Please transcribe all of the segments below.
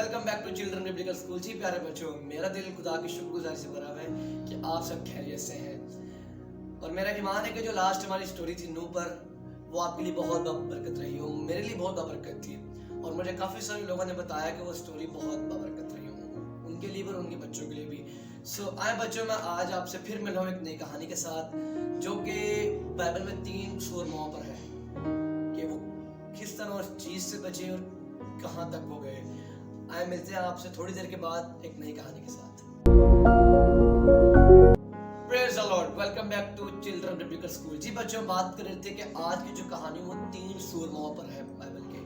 Welcome back to children biblical school. जी प्यारे बच्चों, मेरा दिल खुदा की शुक्रगुजारी से भरा है कि आप सब खैरियत से हैं। और मेरा ईमान है कि जो लास्ट हमारी स्टोरी थी नूह पर, वो आपके लिए बहुत बरकत रही हो, मेरे लिए बहुत बरकत थी। और मुझे काफ़ी सारे लोगों ने बताया कि वो स्टोरी बहुत बरकत रही हो उनके लिए भी और उनके बच्चों के लिए भी। सो आए बच्चों, मैं आज आपसे फिर मिला हूँ एक नई कहानी के साथ, जो कि बाइबल में 3 सूरमाओं पर है कि वो किस तरह उस चीज़ से बचे और कहाँ तक हो गए। आए मिलते हैं आपसे थोड़ी देर के बाद एक नई कहानी के साथ। Praise the lord, welcome back to children biblical school. जी बच्चों, बात कर रहे थे कि आज की जो कहानी वो 3 सूरमाओं पर है बाइबल के,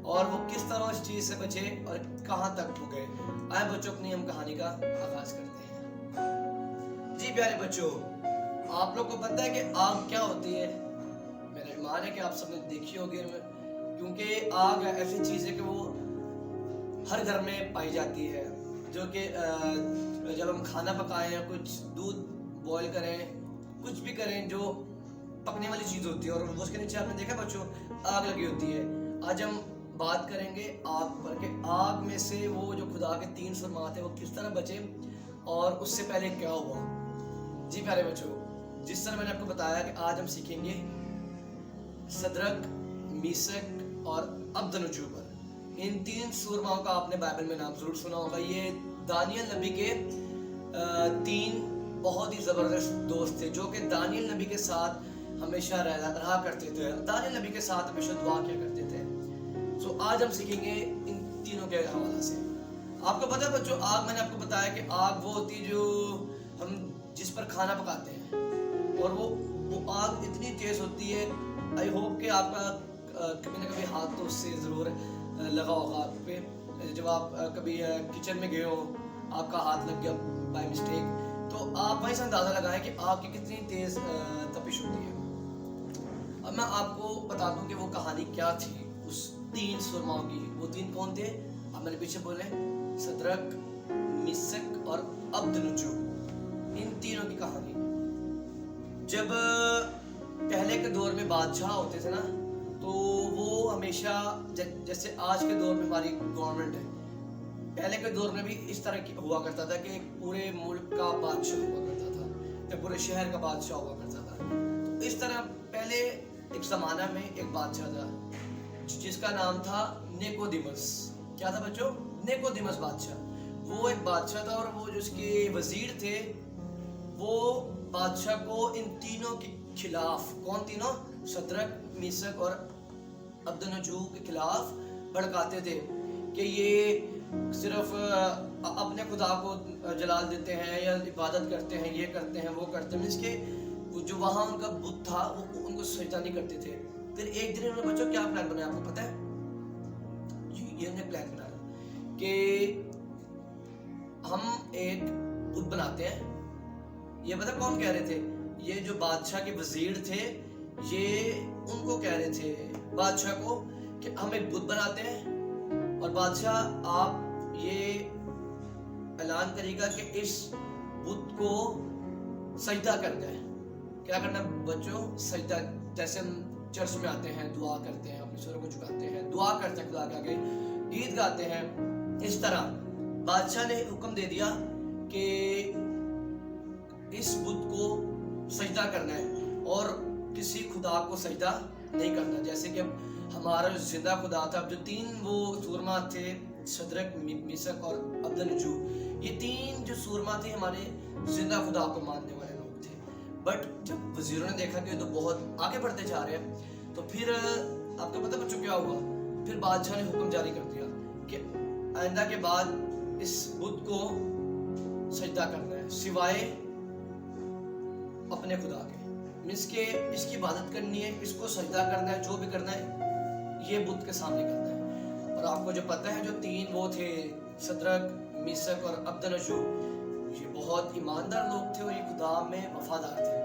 और वो किस तरह इस चीज से बचे और कहाँ तक हो गए। आए बच्चों, अपनी हम कहानी का आगाज करते हैं। जी प्यारे बच्चों, आप लोग को पता है कि आग क्या होती है? मेरा ईमान है कि आप सबने देखी होगी, क्योंकि आग ऐसी चीज है कि वो हर घर में पाई जाती है। जो कि जब हम खाना पकाएं या कुछ दूध बॉईल करें, कुछ भी करें, जो पकने वाली चीज़ होती है और उसके नीचे आपने देखा बच्चों आग लगी होती है। आज हम बात करेंगे आग पर कि आग में से वो जो खुदा के 3 सूरमा थे वो किस तरह बचे और उससे पहले क्या हुआ। जी प्यारे बच्चों, जिस तरह मैंने आपको बताया कि आज हम सीखेंगे सदरक, मीशक और अब्दनजो पर। इन 3 सूरमाओं का आपने बाइबल में नाम जरूर सुना होगा। ये दानियल नबी के 3 बहुत ही ज़बरदस्त दोस्त थे, जो कि दानियल नबी के साथ हमेशा रहा करते थे, दानियल नबी के साथ हमेशा दुआ किया करते थे। सो आज हम सीखेंगे इन तीनों के हवाले से। आपको पता है बच्चों, आग, मैंने आपको बताया कि आग वो होती है जो हम जिस पर खाना पकाते हैं, और वो आग इतनी तेज़ होती है। आई होप कि आपका कभी ना कभी हाथ तो उससे ज़रूर लगा होगा आप पे। जब आप कभी किचन में गए हो, आपका हाथ लग गया बाय मिस्टेक, तो आप वहीं से अंदाज़ा लगाएं कि आग की कितनी तेज़ तपिश होती है। अब मैं आपको बता दूं कि वो कहानी क्या थी उस 3 सूरमाओं की। वो 3 कौन थे? आप मेरे पीछे बोले, सदरक, मीशक और अब्दनजो। इन तीनों की कहानी, जब पहले के दौर में बादशाह होते थे ना, तो वो हमेशा जैसे आज के दौर में हमारी गवर्नमेंट है, पहले के दौर में भी इस तरह की हुआ करता था कि पूरे मुल्क का बादशाह हुआ करता था या पूरे शहर का बादशाह हुआ करता था। तो इस तरह पहले एक ज़माना में एक बादशाह था जिसका नाम था निकोदिमस। क्या था बच्चों? निकोदिमस बादशाह। वो एक बादशाह था, और वो जो उसके वजीर थे वो बादशाह को इन तीनों के खिलाफ, कौन तीनों? सदरक, मीशक और अब्दनजो के खिलाफ भड़काते थे कि ये सिर्फ अपने खुदा को जलाल देते हैं या इबादत करते हैं, ये करते हैं, वो करते हैं। इसके जो वहाँ उनका बुत था वो उनको सजदा नहीं करते थे। फिर एक दिन उन्होंने बच्चों क्या प्लान बनाया, आपको पता है? ये उन्होंने प्लान बनाया कि हम एक बुत बनाते हैं। ये पता कौन कह रहे थे? ये जो बादशाह के वजीर थे, ये उनको कह रहे थे बादशाह को कि हम एक बुत बनाते हैं, और बादशाह आप ये ऐलान करेगा कि इस बुत को सजदा करना है। क्या करना बच्चों? सजदा। जैसे हम चर्च में आते हैं, दुआ करते हैं, अपने सिरों को झुकाते हैं, दुआ करते हैं खुदा के आगे, गीत गाते हैं, इस तरह बादशाह ने हुक्म दे दिया कि इस बुत को सजदा करना है और किसी खुदा को सजदा नहीं करना। जैसे कि हमारा जो जिंदा खुदा था, जो 3 वो सूरमा थे, सदरक, मीशक और अब्दनजो, ये 3 जो सूरमा थे हमारे जिंदा खुदा को मानने वाले लोग थे। बट जब वजीरों ने देखा कि तो बहुत आगे बढ़ते जा रहे हैं, तो फिर आपको पता बच्चों क्या हुआ? फिर बादशाह ने हुक्म जारी कर दिया कि आइंदा के बाद इस बुत को सजदा करना है सिवाय अपने खुदा के। मीन्स के इसकी इबादत करनी है, इसको सजदा करना है, जो भी करना है ये बुत के सामने करना है। और आपको जो पता है, जो 3 वो थे, सदरक, मीशक और अब्दनजो, ये बहुत ईमानदार लोग थे और ये खुदा में वफादार थे,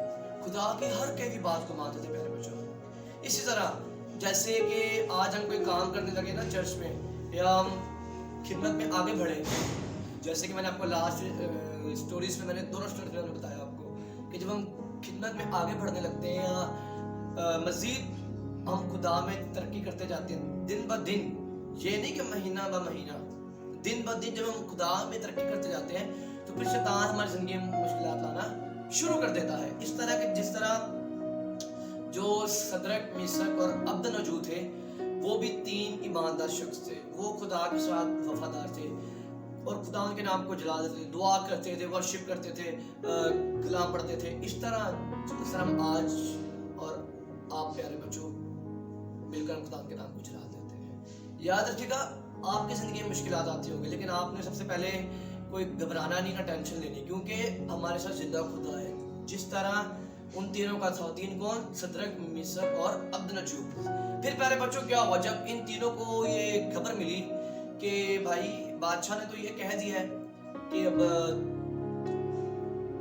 खुदा की हर कहीं की बात को मानते थे प्यारे बच्चों। इसी तरह जैसे कि आज हम कोई काम करने लगे ना चर्च में, या हम खिदमत में आगे बढ़े, जैसे कि मैंने आपको लास्ट स्टोरीज में, मैंने दोनों स्टोरीज में बताया आपको कि जब हम खिदमत में आगे बढ़ने लगते हैं या मज़ीद हम खुदा में तरक्की करते जाते हैं दिन ब दिन, ये नहीं कि महीना ब महीना, दिन ब दिन जब हम खुदा में तरक्की करते जाते हैं तो फिर शैतान हमारी जिंदगी में मुश्किलात लाना शुरू कर देता है। इस तरह के जिस तरह जो सदरक, मिशक और अब्दनजू थे वो भी 3 ईमानदार शख्स थे। वो खुदा के साथ वफादार थे और खुदा के नाम को जला देते थे, दुआ करते थे, वर्शिप करते थे, कलाम पढ़ते थे। इस तरह हम आज और आप प्यारे बच्चों मिलकर खुदा के नाम को जला देते हैं। याद रखिएगा, आपकी ज़िंदगी में मुश्किलात आती होंगी, लेकिन आपने सबसे पहले कोई घबराना नहीं, ना टेंशन लेनी, क्योंकि हमारे साथ जिंदा खुदा है। जिस तरह उन तीनों का था, 3 कौन? सदरक, मिशक और अब्दनजू। फिर प्यारे बच्चों क्या हुआ जब इन तीनों को ये खबर मिली कि भाई बादशाह ने तो ये कह दिया है कि अब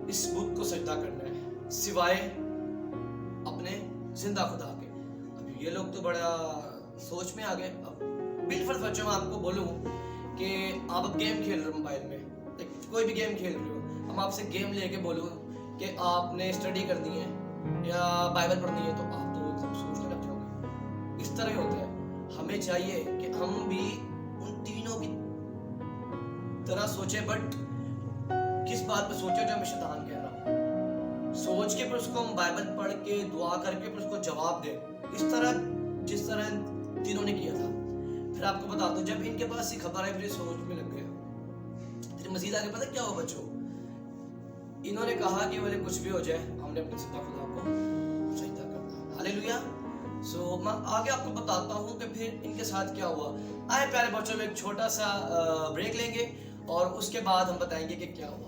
इस बुत को सजदा करना है सिवाय अपने जिंदा खुदा के। अब ये लोग तो बड़ा सोच में आ गए। अब बिलफर्ज बच्चों मैं आपको बोलूं कि आप अब गेम खेल रहे हो मोबाइल में, कोई भी गेम खेल रहे हो, हम आपसे गेम लेके बोलूं कि आपने स्टडी करनी है या बाइबल पढ़नी है तो आप तो एकदम सोचने लग जाओगे। इस तरह होता है। हमें चाहिए कि हम भी उन तीनों की तरह सोचे, बट किस बात पे सोचे जो हमें शैतान कह रहा, सोच के फिर उसको हम बाइबल पढ़ के दुआ करके फिर उसको जवाब दे, इस तरह जिस तरह तीनों ने किया था। फिर आपको बताता हूँ, जब इनके पास ये खबर है फिर सोच में लग गए। फिर मजीद आगे पता क्या हुआ बच्चों? इन्होंने कहा कि बोले कुछ भी हो जाए हमने अपने जिंदा खुदा को सजदा करना। हालेलुया। सो मैं आगे आपको बताता हूँ कि फिर इनके साथ क्या हुआ। आए प्यारे बच्चों में एक छोटा सा ब्रेक लेंगे और उसके बाद हम बताएंगे कि क्या हुआ।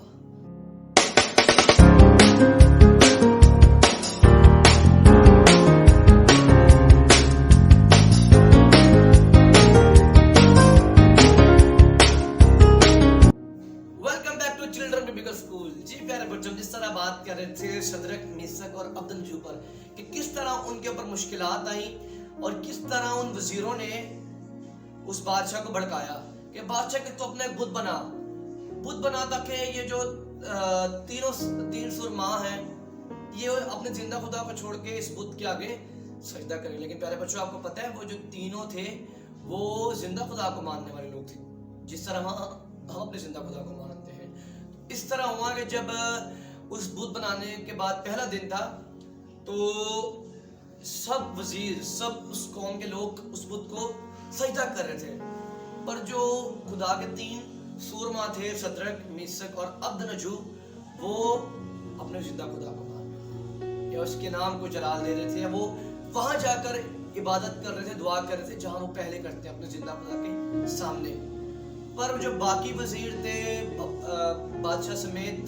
Welcome back to children biblical school. जी प्यारे बच्चों, जिस तरह बात कर रहे थे सदरक, मिशक और अब्दनजू पर कि किस तरह उनके ऊपर मुश्किलात आई और किस तरह उन वजीरों ने उस बादशाह को भड़काया कि बादशाह के तो अपने बुत बना ताकि ये जो तीन सुरमा हैं ये अपने जिंदा खुदा को छोड़ के इस बुत के आगे सजदा करें। लेकिन प्यारे बच्चों आपको पता है वो जो तीनों थे वो जिंदा खुदा को मानने वाले लोग थे, जिस तरह हम अपने जिंदा खुदा को मानते हैं। इस तरह हुआ कि जब उस बुत बनाने के बाद पहला दिन था तो सब वजीर, सब उस कौम के लोग उस बुत को सजदा कर रहे थे, पर जो खुदा के 3 सूरमा थे, सदरक, मिशक और अब्दनजू, वो अपने जिंदा खुदा को मान रहे या उसके नाम को जलाल दे रहे थे, या वो वहां जाकर इबादत कर रहे थे, दुआ कर रहे थे जहां वो पहले करते अपने जिंदा खुदा के सामने। पर जो बाकी वजीर थे बादशाह समेत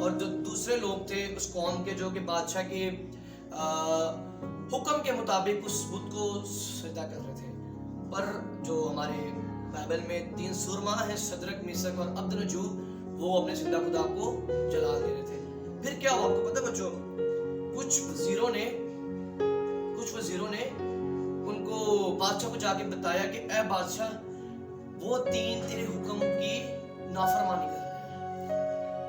और जो दूसरे लोग थे उस कौम के जो कि बादशाह के हुक्म के मुताबिक उस बुत को सजदा कर रहे थे, पर जो हमारे बाइबल में 3 सुरमा है, सदरक, मिशक और अब्दनजू, वो अपने जिंदा खुदा को जला दे रहे थे। फिर क्या हुआ आपको पता बच्चों? कुछ वजीरों ने उनको बादशाह को जाके बताया कि ऐ बादशाह, वो 3 तेरे हुक्म की नाफरमानी कर रहे हैं।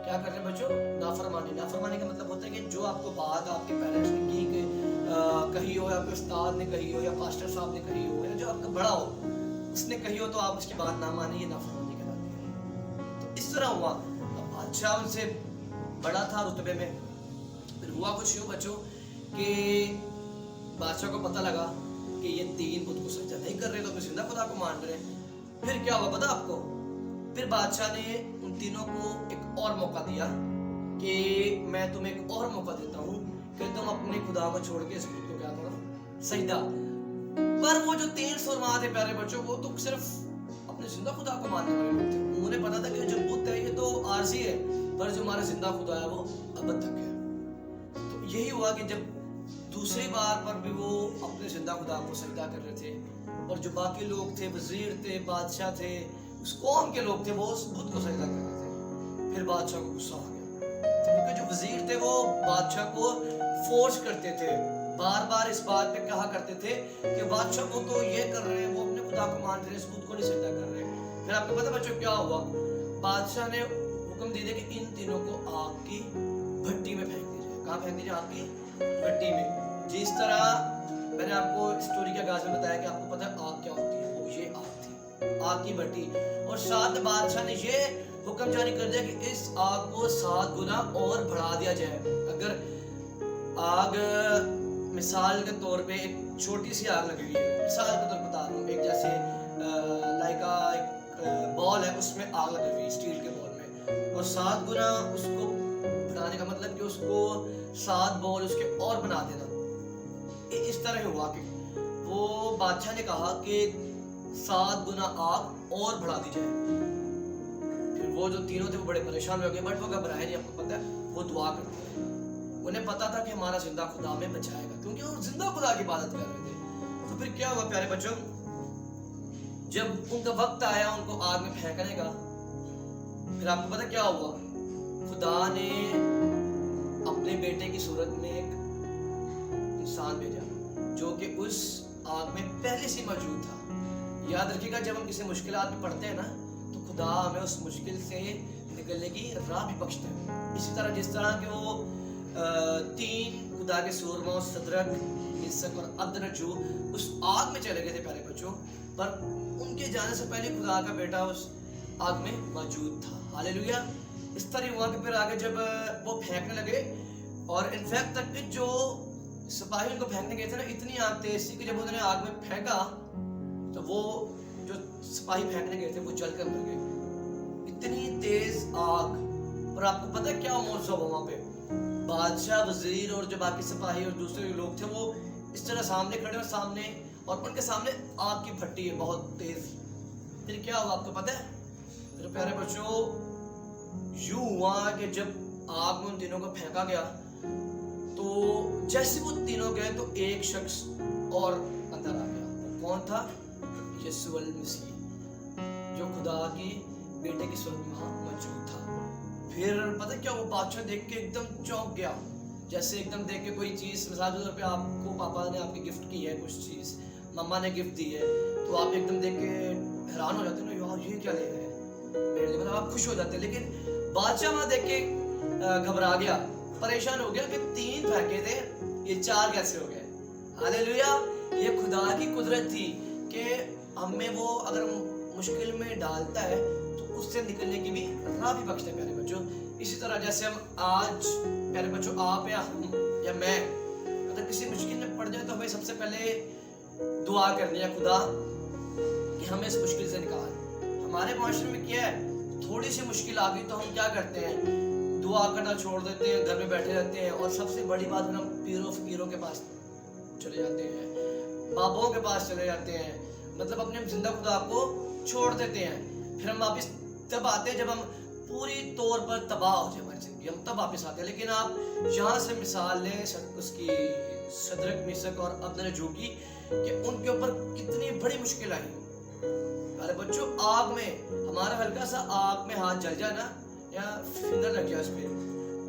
क्या कर रहे हैं बच्चों? नाफरमानी का मतलब होता है कि जो आपको बात आपके पेरेंट्स ने कही हो, या आपके उस्ताद ने कही हो, या पास्टर साहब ने कही हो, या जो आपका बड़ा हो उसने कही हो, तो आप उसकी बात ना मानिए, ये नाफरमानी कहलाती है। तो इस तरह हुआ। अब बादशाह उनसे बड़ा था रुतबे में। फिर हुआ कुछ यूं बच्चों कि बादशाह को पता लगा कि ये 3 बुत को सजदा नहीं कर रहे, तो अपने जिंदा खुदा को मान रहे। फिर क्या हुआ पता आपको? फिर बादशाह ने उन तीनों को एक और मौका दिया कि मैं तुम्हें एक और मौका देता हूँ कि तुम अपने खुदा को छोड़ के इस बुत को क्या करो? सजदा। पर वो जो 3 सुरमा थे प्यारे बच्चों, वो तो सिर्फ अपने जिंदा खुदा को मानने वाले लोग थे। उन्हें पता था कि जो बुत है ये तो आरजी है, पर जो हमारा जिंदा खुदा है वो अबद तक है। तो यही हुआ कि जब दूसरी बार पर भी वो अपने जिंदा खुदा को सजदा कर रहे थे, और जो बाकी लोग थे, वजीर थे, बादशाह थे, उस कौम के लोग थे, वो उस बुत को सजदा कर रहे थे। फिर बादशाह को गुस्सा आ गया, क्योंकि जो वजीर थे वो बादशाह को फोर्स करते थे, बार बार इस बात पे कहा करते थे कि बादशाह को तो ये कर रहे हैं, वो अपने खुदा को मान रहे हैं, इस बुत को नहीं सजदा कर रहे। फिर आपको पता बच्चों क्या हुआ? बादशाह ने हुक्म दे दिया कि इन तीनों को आग की भट्टी में फेंक दीजिए। कहाँ फेंक दीजिए? आग की भट्टी में। जिस तरह मैंने आपको स्टोरी के आगाज में बताया कि आपको पता है आग क्या होती है, वो ये आग थी। آگ کی بھٹی، اور ساتھ میں بادشاہ نے یہ حکم جاری کر دیا کہ اس آگ کو 7 گنا اور بڑھا دیا جائے. اگر آگ مثال کے طور پہ ایک چھوٹی سی آگ لگی ہوئی ہے، مثال کے طور بتا رہا ہوں، ایک جیسے لائکا ایک بال ہے، اس میں آگ لگی ہوئی ہے اسٹیل کے بال میں، اور 7 گنا اس کو بڑھانے کا مطلب کہ اس کو 7 بال اس کے اور بنا دینا. اس طرح ہی ہوا کہ وہ بادشاہ نے کہا کہ 7 گنا آگ اور بڑھا دی جائے. پھر وہ جو تینوں تھے وہ بڑے پریشان ہو گئے، بٹ وہ گھبرائے نہیں. آپ کو پتہ ہے وہ دعا کرتے ہیں، انہیں پتا تھا کہ ہمارا زندہ خدا ہمیں بچائے گا، کیونکہ وہ زندہ خدا کی عبادت کر رہے تھے. تو پھر کیا ہوا پیارے بچوں، جب ان کا وقت آیا ان کو آگ میں پھینکنے کا، پھر آپ کو پتہ کیا ہوا، خدا نے اپنے بیٹے کی صورت میں ایک انسان بھیجا جو کہ اس آگ میں پہلے سے موجود تھا. یاد رکھیے گا جب ہم کسی مشکلات میں پڑتے ہیں نا تو خدا ہمیں اس مشکل سے نکلنے کی راہ بھی بخشتا ہے. اسی طرح جس طرح کہ وہ 3 خدا کے سورما، صدرک، میثاق اور ابدنجو اس آگ میں چلے گئے تھے پیارے بچوں، پر ان کے جانے سے پہلے خدا کا بیٹا اس آگ میں موجود تھا. ہاللیلویا. اس طرح ہوا کہ پھر آگے جب وہ پھینکنے لگے، اور انفیکٹ تک کہ جو سپاہی ان کو پھینکنے گئے تھے نا، اتنی آگ تیز تھی کہ جب انہوں نے آگ میں پھینکا تو وہ جو سپاہی پھینکنے گئے تھے وہ جل کر مر گئے. اتنی تیز آگ. اور آپ کو پتہ ہے کیا معجزہ ہوا وہاں پہ، بادشاہ، وزیر اور جو باقی سپاہی اور دوسرے لوگ تھے وہ اس طرح سامنے کھڑے اور ان کے سامنے آگ کی بھٹی ہے بہت تیز. پھر کیا ہوا آپ کو پتہ ہے، پھر پیارے بچوں یوں ہوا کہ جب آگ میں ان تینوں کو پھینکا گیا تو جیسے وہ تینوں گئے تو ایک شخص اور اندر آ گیا. وہ کون تھا؟ یسوع المسیح، جو خدا کی بیٹے کی صورت میں موجود تھا. پھر پتہ کیا، وہ بادشاہ دیکھ کے ایک دم چونک گیا. جیسے ایک دم دیکھ کے کوئی چیز، مثال کے طور پہ آپ کو پاپا نے آپ کی گفٹ کی ہے، کچھ چیز مما نے گفٹ دی ہے، تو آپ ایک دم دیکھ کے حیران ہو جاتے ہیں نا، یار یہ کیا لے رہے ہیں میرے لیے، مطلب آپ خوش ہو جاتے ہیں. لیکن بادشاہ وہاں دیکھ کے گھبرا گیا، پریشان ہو گیا کہ 3 پھینکے تھے، یہ 4 کیسے ہو گئے. ہاللیلویا. یہ خدا کی قدرت تھی کہ ہمیں وہ اگر مشکل میں ڈالتا ہے تو اس سے نکلنے کی بھی راہ بھی بخشتا ہے پیارے بچوں. اسی طرح جیسے ہم آج پیارے بچوں آپ یا ہم یا میں اگر کسی مشکل میں پڑ جائے تو ہمیں سب سے پہلے دعا کرنی ہے خدا کہ ہمیں اس مشکل سے نکال. ہمارے معاشرے میں کیا ہے، تھوڑی سی مشکل آ گئی تو ہم کیا کرتے ہیں، دعا کرنا چھوڑ دیتے ہیں، گھر میں بیٹھے رہتے ہیں، اور سب سے بڑی بات ہم پیروں فقیروں کے پاس چلے جاتے ہیں، بابوں کے پاس چلے جاتے ہیں، مطلب اپنے زندہ خدا کو چھوڑ دیتے ہیں. پھر ہم واپس تب آتے ہیں جب ہم پوری طور پر تباہ ہو جائے ہماری زندگی، ہم تب واپس آتے ہیں. لیکن آپ یہاں سے مثال لیں اس کی صدرک، میثاق اور ابدنجو کی، کہ ان کے اوپر کتنی بڑی مشکل آئی. ارے بچوں آگ میں ہمارا ہلکا سا آگ میں ہاتھ جل جائے نا یا فنگر لگ جائے اس پہ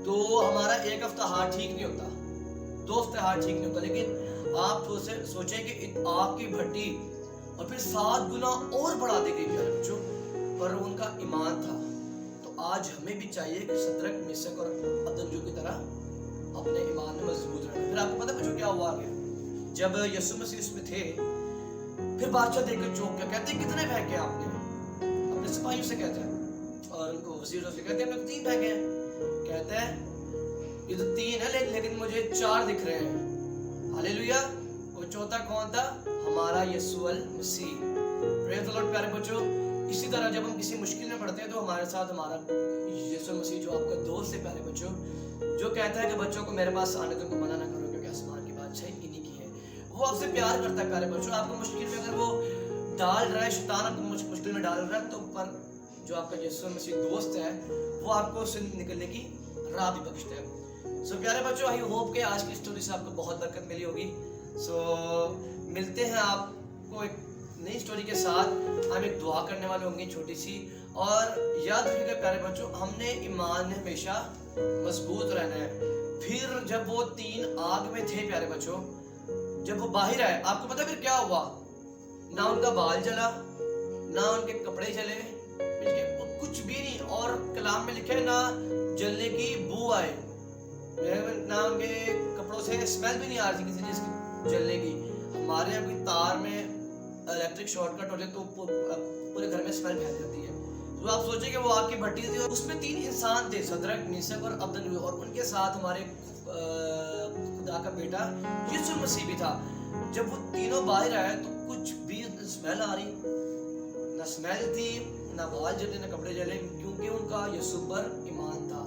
تو ہمارا ایک ہفتہ ہاتھ ٹھیک نہیں ہوتا، 2 ہفتے ہاتھ ٹھیک نہیں ہوتا. لیکن آپ سوچیں کہ آگ کی بھٹی اور پھر 7 گنا اور بڑھا دی گئی پیارے بچوں، پر ان کا ایمان تھا. تو آج ہمیں بھی چاہیے کہ صدرک، میثاق اور ابدنجو کی طرح اپنے ایمان میں مضبوط رہنا. پھر آپ کو پتہ بچوں کیا ہوا آگے، جب یسوع مسیح اس میں تھے، پھر بادشاہ دیکھ کر چونک گیا. کہتے ہیں کتنے پھینکے آپ نے، اپنے سپاہیوں سے کہتے ہیں، اور ان کو وزیروں سے کہتے ہیں ہم نے 3 پھینکے ہیں. کہتے ہیں یہ تو 3 ہے لیکن مجھے 4 دکھ رہے ہیں. ہاللیلویا. وہ چوتھا کون تھا؟ ہمارا یسوع المسیح. پریز دی لارڈ پیارے بچوں. اسی طرح جب ہم کسی مشکل میں پڑتے ہیں تو ہمارے ساتھ ہمارا یسوع مسیح جو آپ کا دوست ہے پیارے بچوں، جو کہتا ہے کہ بچوں کو میرے پاس آنے تو منع نہ کرو کیونکہ آسمان کی بادشاہی انہی کی ہے. وہ آپ سے پیار کرتا ہے پیارے بچوں. آپ کو مشکل میں اگر وہ ڈال رہا ہے، شیطان آپ کو مشکل میں ڈال رہا ہے، تو پر جو آپ کا یسوع مسیح دوست ہے وہ آپ کو اس سے نکلنے کی راہ بھی بخشتا ہے. سو پیارے بچوں، آئی ہوپ کہ آج کی اسٹوری سے آپ کو بہت برکت ملی ہوگی. سو ملتے ہیں آپ کو ایک نئی اسٹوری کے ساتھ. ہم ایک دعا کرنے والے ہوں گے چھوٹی سی، اور یاد رکھیے گا پیارے بچوں ہم نے ایمان میں ہمیشہ مضبوط رہنا ہے. پھر جب وہ 3 آگ میں تھے پیارے بچوں، جب وہ باہر آئے آپ کو پتہ پھر کیا ہوا، نہ ان کا بال جلا، نہ ان کے کپڑے جلے، کچھ بھی نہیں. اور کلام میں لکھا ہے نہ جلنے کی بو آئے، نہ ان کے کپڑوں سے اسمیل بھی نہیں آ رہی کسی چیز کی جلنے کی. ہمارے یہاں کوئی تار میں इलेक्ट्रिक शॉर्टकट हो जाए तो पूरे घर में स्मेल फैल जाती है। तो आप सोचिए कि वो आग की भट्टी थी और उसमें 3 इंसान थे, सदरक, मीसक और अब्दुल, और उनके साथ हमारे खुदा का बेटा यीशु मसीह भी था। जब वो तीनों बाहर आए तो कुछ भी स्मेल आ रही, ना स्मेल थी, ना बाल जले, ना कपड़े जले, क्योंकि उनका यीशु पर ईमान था,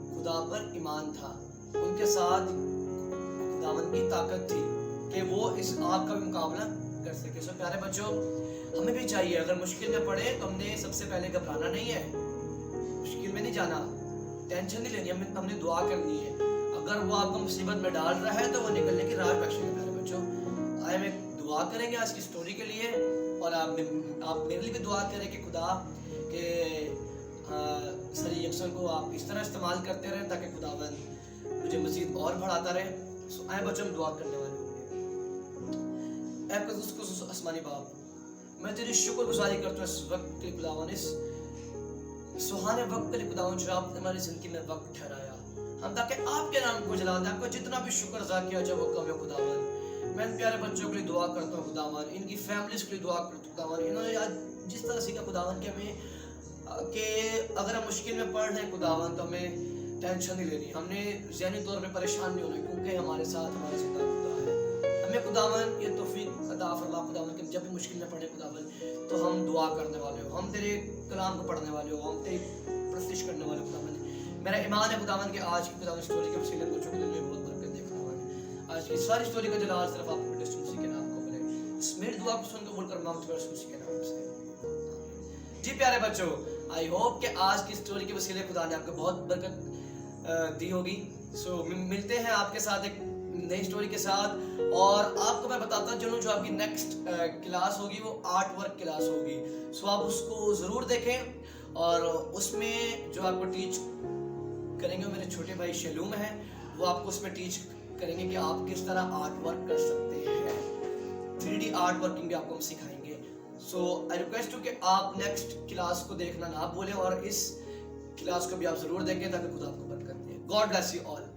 खुदा पर ईमान था। उनके साथ खुदावन की ताकत थी कि वो इस आग का भी मुकाबला कर सके। सो प्यारे बच्चों, हमें भी चाहिए अगर मुश्किल में पड़े तो हमने सबसे पहले घबराना नहीं है, मुश्किल में नहीं जाना, टेंशन नहीं लेनी, हमने दुआ करनी है। अगर वो आपको मुसीबत में डाल रहा है तो वो निकलने की राह बख्शेगा। प्यारे बच्चों, आए हम एक दुआ करेंगे आज की स्टोरी के लिए, और आप मेरे लिए भी दुआ करें कि खुदा के सही यकसन को आप इस तरह इस्तेमाल करते रहें ताकि खुदावन मुझे मज़ीद और बढ़ाता रहे। सो आए बच्चों, हम दुआ करने वाले होंगे। ऐ कुदूस आसमानी बाप, मैं तेरी शुक्रगुजारी करता हूँ इस वक्त के लिए खुदावन, इस सुहाने वक्त के लिए खुदावन जो आपने हमारी जिंदगी में वक्त ठहराया, हम ताकि आपके नाम को जला दें। आपका जितना भी शुक्र अदा किया जाए वो कम है खुदावन। मैं इन प्यारे बच्चों के लिए दुआ करता हूँ खुदावन, इनकी फैमिलीज के लिए दुआ करता हूँ खुदावन। इन्होंने आज जिस तरह सीखा खुदावन कि हमें कि अगर हम मुश्किल में पड़ रहे हैं खुदावन तो हमें टेंशन नहीं लेनी, हमने ज़हनी तौर पे परेशान नहीं होना, क्योंकि हमारे साथ हमारा जिंदा खुदा है। हमें खुदावन ये तौफीक अता फरमा खुदावन कि जब भी मुश्किल में पड़े खुदावन तो हम दुआ करने वाले हो, हम तेरे कलाम को पढ़ने वाले हो, हम तेरी प्रस्तिश करने वाले खुदावन। मेरा ईमान है खुदावन कि आज की खुदावन स्टोरी के वसीले बच्चों के लिए बहुत बरकत दे खुदावन। आज की सारी स्टोरी का जलाल सिर्फ आप यीशु मसीह के नाम को मिले। इस मेरी दुआ को सुन कबूल कर मांगते हैं यीशु मसीह के नाम से। जी प्यारे बच्चों, आई होप कि आज की स्टोरी के वसीले खुदा ने आपको बहुत बरकत दी होगी। सो मिलते हैं आपके साथ एक नई स्टोरी के साथ, और आपको मैं बताता चलूँ जो आपकी नेक्स्ट क्लास होगी वो आर्ट वर्क क्लास होगी। सो आप उसको ज़रूर देखें, और उसमें जो आपको टीच करेंगे वो मेरे छोटे भाई शलूम हैं, वो आपको उसमें टीच करेंगे कि आप किस तरह आर्ट वर्क कर सकते हैं। 3D आर्ट वर्किंग भी आपको हम सिखाएंगे। सो आई रिक्वेस्ट यू कि आप नेक्स्ट क्लास को देखना ना भूलें, और इस क्लास को भी आप जरूर देखें ताकि खुदा आपको बरकत दे। God bless you all.